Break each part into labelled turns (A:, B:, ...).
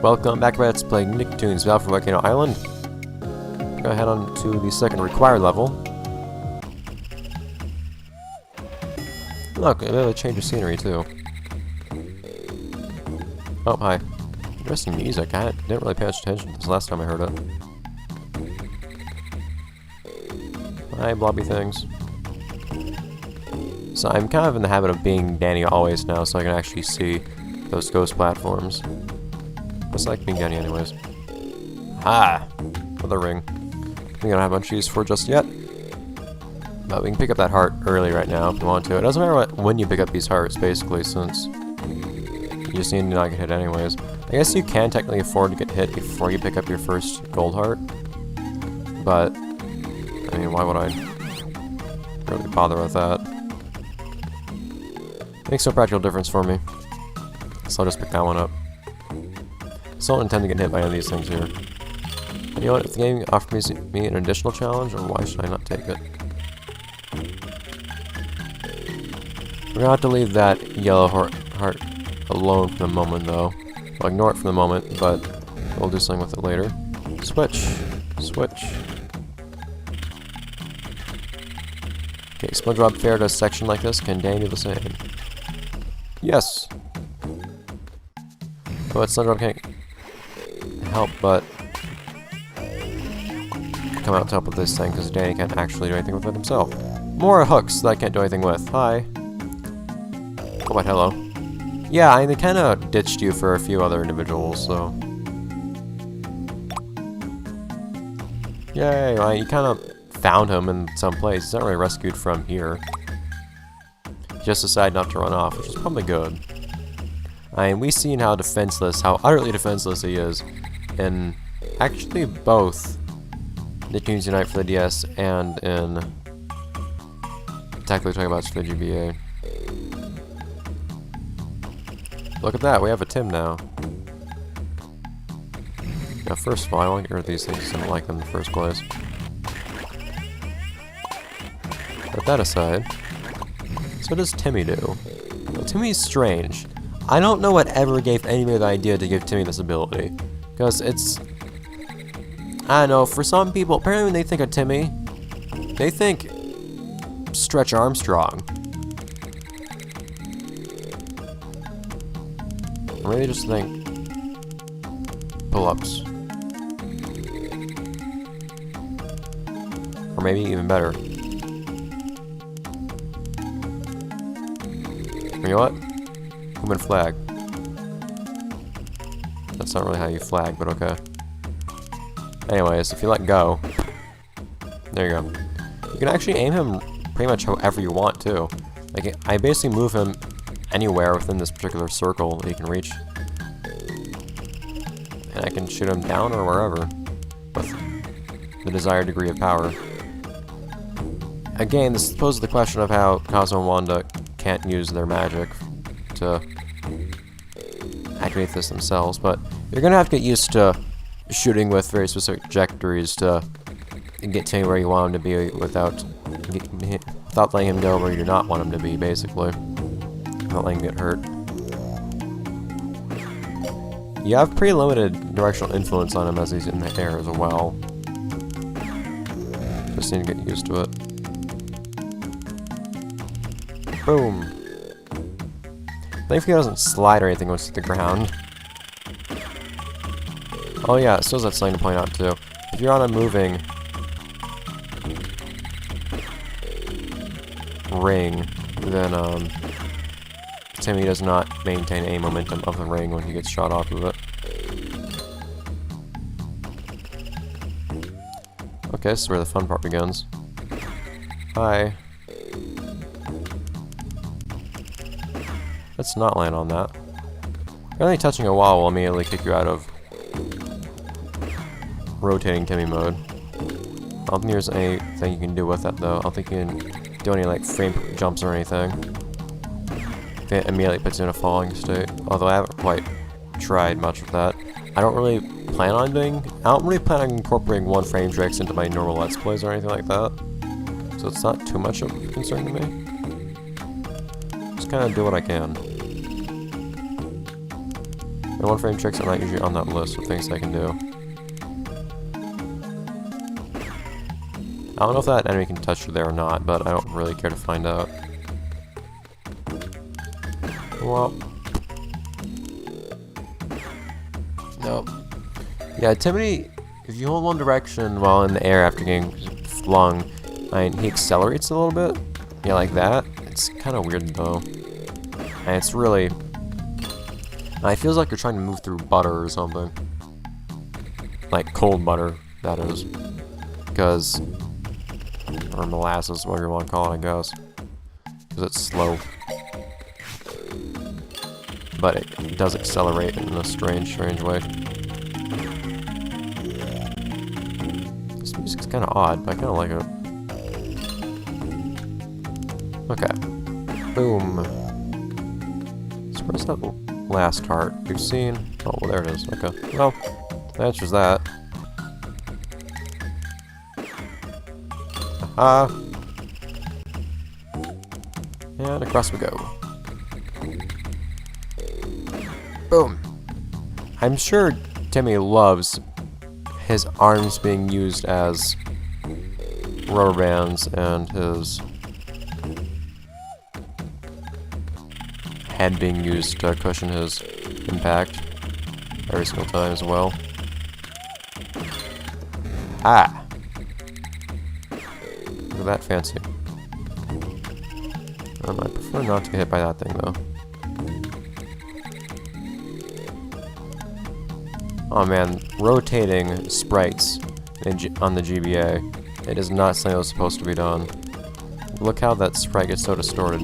A: Welcome back to Let's Play Nicktoons Battle for Volcano Island. We're gonna head on to the second required level. Look, a bit of a change of scenery too. Oh, hi. Interesting music. I didn't really pay much attention to this last time I heard it. Hi, blobby things. So I'm kind of in the habit of being Danny always now, so I can actually see those ghost platforms. Just like being Danny anyways. Ah! Another ring. We don't have much use for just yet. But we can pick up that heart early right now if you want to. It doesn't matter when you pick up these hearts, basically, since you just need to not get hit anyways. I guess you can technically afford to get hit before you pick up your first gold heart. But, I mean, why would I really bother with that? Makes no practical difference for me. So I'll just pick that one up. So I don't intend to get hit by any of these things here. And you know what, if the game offers me an additional challenge, or why should I not take it? We're gonna have to leave that yellow heart alone for the moment though. We'll ignore it for the moment, but we'll do something with it later. Switch! Switch! Okay, SpongeBob Fair does a section like this. Can Danny do the same? Yes! But SpongeBob can't help but come out top of this thing because Danny can't actually do anything with it himself. More hooks that I can't do anything with. Hi. Oh, but hello. Yeah, they kind of ditched you for a few other individuals, so. Yay, well, you kind of found him in some place. He's not really rescued from here. He just decided not to run off, which is probably good. I mean, we've seen how defenseless, how utterly defenseless he is in actually both Nicktoons Unite for the DS and in Technically Talking About for the GBA. Look at that, we have a Tim now. Now, first of all, I want to get rid of these things. I don't like them in the first place. Put that aside. So what does Timmy do? Well, Timmy's strange. I don't know what ever gave anybody the idea to give Timmy this ability. Because it's... I don't know, for some people, apparently when they think of Timmy, they think Stretch Armstrong. Or maybe they just think pull-ups. Or maybe even better. You know what? Human flag. That's not really how you flag, but okay. Anyways, if you let go, there you go. You can actually aim him pretty much however you want too. Like, I basically move him anywhere within this particular circle that he can reach. And I can shoot him down or wherever with the desired degree of power. Again, this poses the question of how Cosmo and Wanda can't use their magic to activate this themselves, but you're gonna have to get used to shooting with very specific trajectories to get Timmy where you want him to be without letting him go where you do not want him to be, basically. Not letting him get hurt. You have pretty limited directional influence on him as he's in the air as well. Just need to get used to it. Boom. Thankfully he doesn't slide or anything once he hits the ground. Oh yeah, so that's something to point out too. If you're on a moving ring, then Timmy does not maintain any momentum of the ring when he gets shot off of it. Okay, this is where the fun part begins. Hi. Let's not land on that. Apparently touching a wall will immediately kick you out of rotating Timmy mode. I don't think there's anything you can do with that though. I don't think you can do any like frame jumps or anything. It immediately puts you in a falling state. Although I haven't quite tried much with that. I don't really plan on incorporating one frame tricks into my normal Let's Plays or anything like that. So it's not too much of a concern to me. Just kind of do what I can. And one frame tricks are not usually on that list of things I can do. I don't know if that enemy can touch you there or not, but I don't really care to find out. Well. Nope. Yeah, Timmy, if you hold one direction while in the air after getting flung, he accelerates a little bit. Yeah, like that. It's kind of weird though. And it's really... it feels like you're trying to move through butter or something. Like cold butter, that is. Because... or molasses, whatever you want to call it, I guess. Because it's slow. But it does accelerate in a strange way. This music's kind of odd, but I kind of like it. Okay. Boom. So where's that last heart we've seen? Oh, well, there it is. Okay. Well, that answers that. Aha. And across we go. Boom. I'm sure Timmy loves his arms being used as rubber bands and his head being used to cushion his impact every single time as well. Ah! Look at that fancy. I prefer not to get hit by that thing though. Oh man, rotating sprites on the GBA. It is not something that was supposed to be done. Look how that sprite gets so distorted.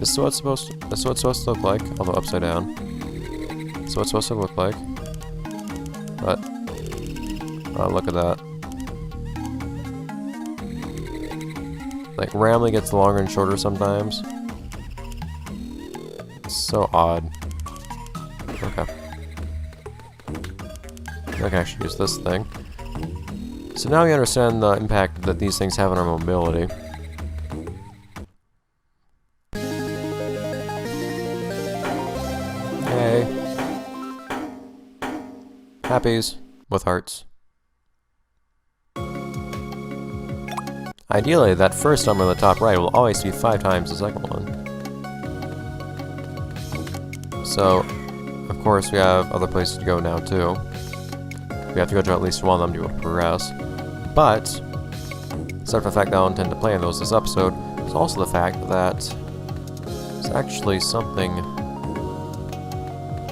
A: This is what it's supposed to look like, although upside down. This is what it's supposed to look like. But look at that. Like randomly gets longer and shorter sometimes. It's so odd. Okay. I can actually use this thing. So now we understand the impact that these things have on our mobility. Hey. Happies with hearts. Ideally, that first number on the top right will always be 5 times the second one. So, of course, we have other places to go now, too. We have to go to at least one of them to be able to progress. But, aside from the fact that I don't intend to play in those this episode, there's also the fact that there's actually something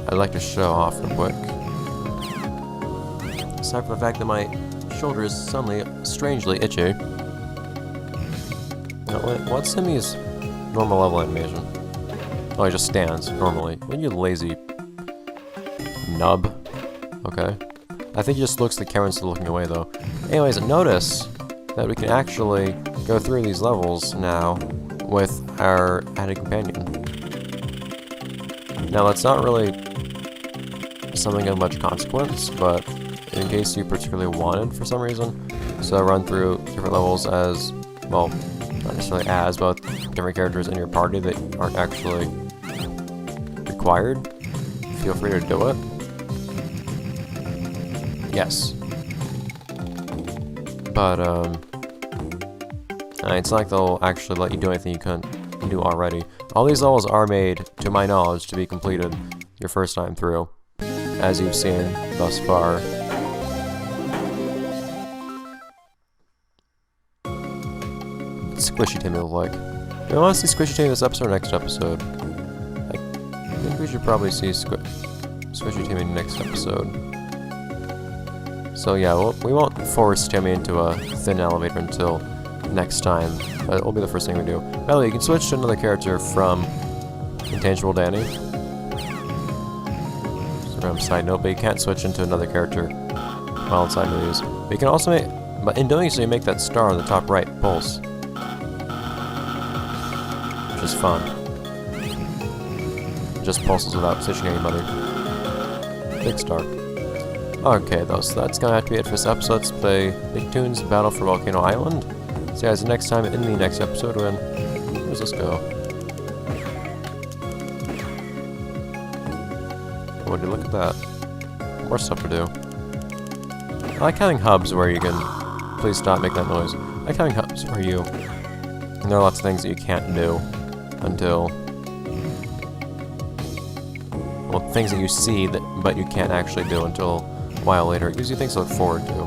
A: I'd like to show off real quick. Aside from the fact that my shoulder is suddenly strangely itchy. What's Timmy's normal level animation? Oh, he just stands normally. When you lazy nub. Okay. I think he just looks at the camera instead of looking away, though. Anyways, notice that we can actually go through these levels now with our added companion. Now, that's not really something of much consequence, but in case you particularly wanted for some reason, so run through different levels as, well, not necessarily as, but different characters in your party that aren't actually required, feel free to do it. Yes. But, it's not like they'll actually let you do anything you couldn't do already. All these levels are made, to my knowledge, to be completed your first time through, as you've seen thus far. Squishy Timmy look like. Do you want to see Squishy Timmy this episode or next episode? I think we should probably see Squishy Timmy next episode. So yeah, we won't force Timmy into a thin elevator until next time, but it will be the first thing we do. By the way, you can switch to another character from Intangible Danny. Just a random side note, but you can't switch into another character while inside of these. But you can also make, but in doing so, you make that star on the top right pulse, which is fun. It just pulses without stitching anybody. Big star. Okay, though, so that's gonna have to be it for this episode. Let's play Nicktoons Battle for Volcano Island. See you guys next time in the next episode when... Where's this go? would you look at that? More stuff to do. I like having hubs where you can... Please stop making that noise. I like having hubs where you... And there are lots of things that you can't do until... Well, things that you see, that, but you can't actually do until a while later. It gives you things to look forward to.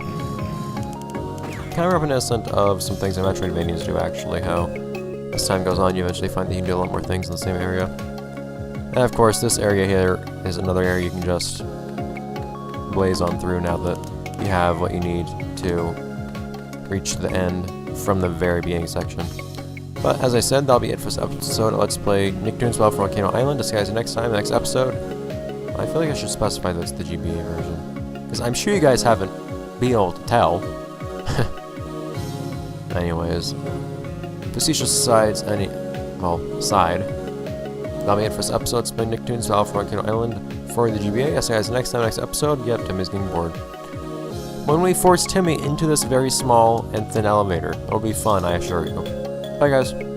A: Kind of reminiscent of some things in Metroidvanias do, actually, how as time goes on, you eventually find that you can do a lot more things in the same area. And of course, this area here is another area you can just blaze on through now that you have what you need to reach the end from the very beginning section. But as I said, that'll be it for this episode of Let's Play Nicktoons Battle for Volcano Island. I'll see you guys next time, next episode. I feel like I should specify that it's the GBA version, because I'm sure you guys haven't been able to tell. Anyways, facetious sides, side. That'll be it for this episode. Let's play Nicktoons Battle for Volcano Island for the GBA. I'll see you guys next time, next episode. Yep, Timmy's getting bored. When we force Timmy into this very small and thin elevator, it'll be fun, I assure you. Bye, guys.